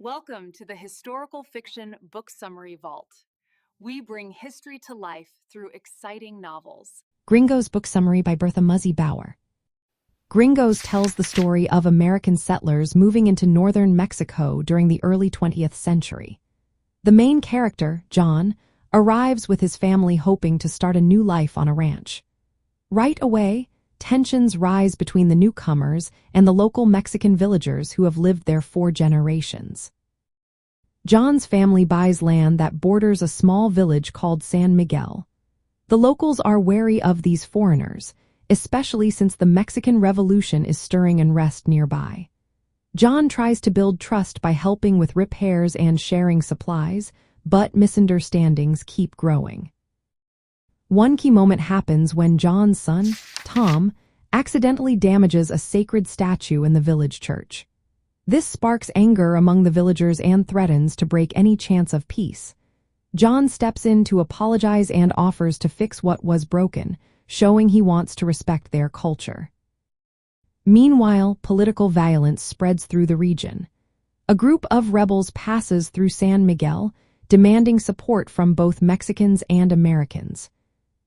Welcome to the Historical Fiction Book Summary Vault. We bring history to life through exciting novels. Gringos book summary by Bertha Muzzy. Gringos tells the story of American settlers moving into northern Mexico during the early 20th century. The main character, John, arrives with his family hoping to start a new life on a ranch. Right away, tensions rise between the newcomers and the local Mexican villagers who have lived there for generations. John's family buys land that borders a small village called San Miguel. The locals are wary of these foreigners, especially since the Mexican Revolution is stirring unrest nearby. John tries to build trust by helping with repairs and sharing supplies, but misunderstandings keep growing. One key moment happens when John's son, Tom, accidentally damages a sacred statue in the village church. This sparks anger among the villagers and threatens to break any chance of peace. John steps in to apologize and offers to fix what was broken, showing he wants to respect their culture. Meanwhile, political violence spreads through the region. A group of rebels passes through San Miguel, demanding support from both Mexicans and Americans.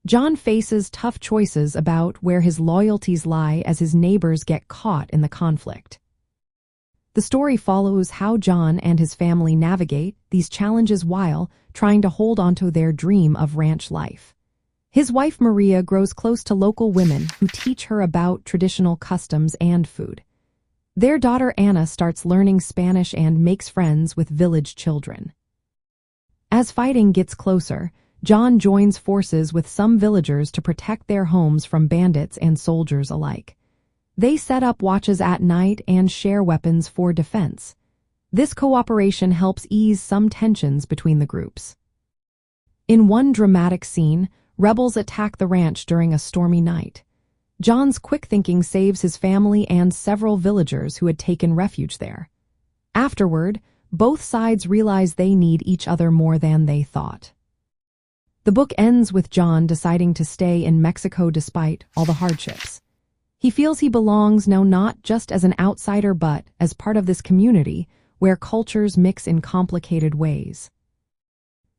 John faces tough choices about where his loyalties lie as his neighbors get caught in the conflict. The story follows how John and his family navigate these challenges while trying to hold onto their dream of ranch life. His wife Maria grows close to local women who teach her about traditional customs and food. Their daughter Anna starts learning Spanish and makes friends with village children. As fighting gets closer, John joins forces with some villagers to protect their homes from bandits and soldiers alike. They set up watches at night and share weapons for defense. This cooperation helps ease some tensions between the groups. In one dramatic scene, rebels attack the ranch during a stormy night. John's quick thinking saves his family and several villagers who had taken refuge there. Afterward, both sides realize they need each other more than they thought. The book ends with John deciding to stay in Mexico despite all the hardships. He feels he belongs now not just as an outsider but as part of this community where cultures mix in complicated ways.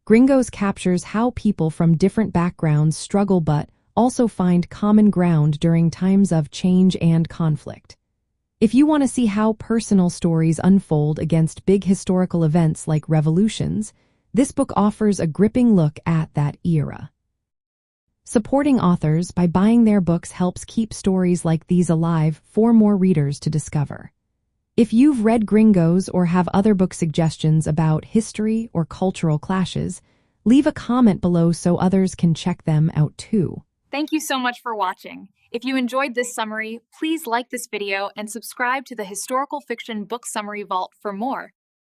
Gringos captures how people from different backgrounds struggle but also find common ground during times of change and conflict. If you want to see how personal stories unfold against big historical events like revolutions, this book offers a gripping look at that era. Supporting authors by buying their books helps keep stories like these alive for more readers to discover. If you've read Gringos or have other book suggestions about history or cultural clashes, leave a comment below so others can check them out too. Thank you so much for watching. If you enjoyed this summary, please like this video and subscribe to the Historical Fiction Book Summary Vault for more.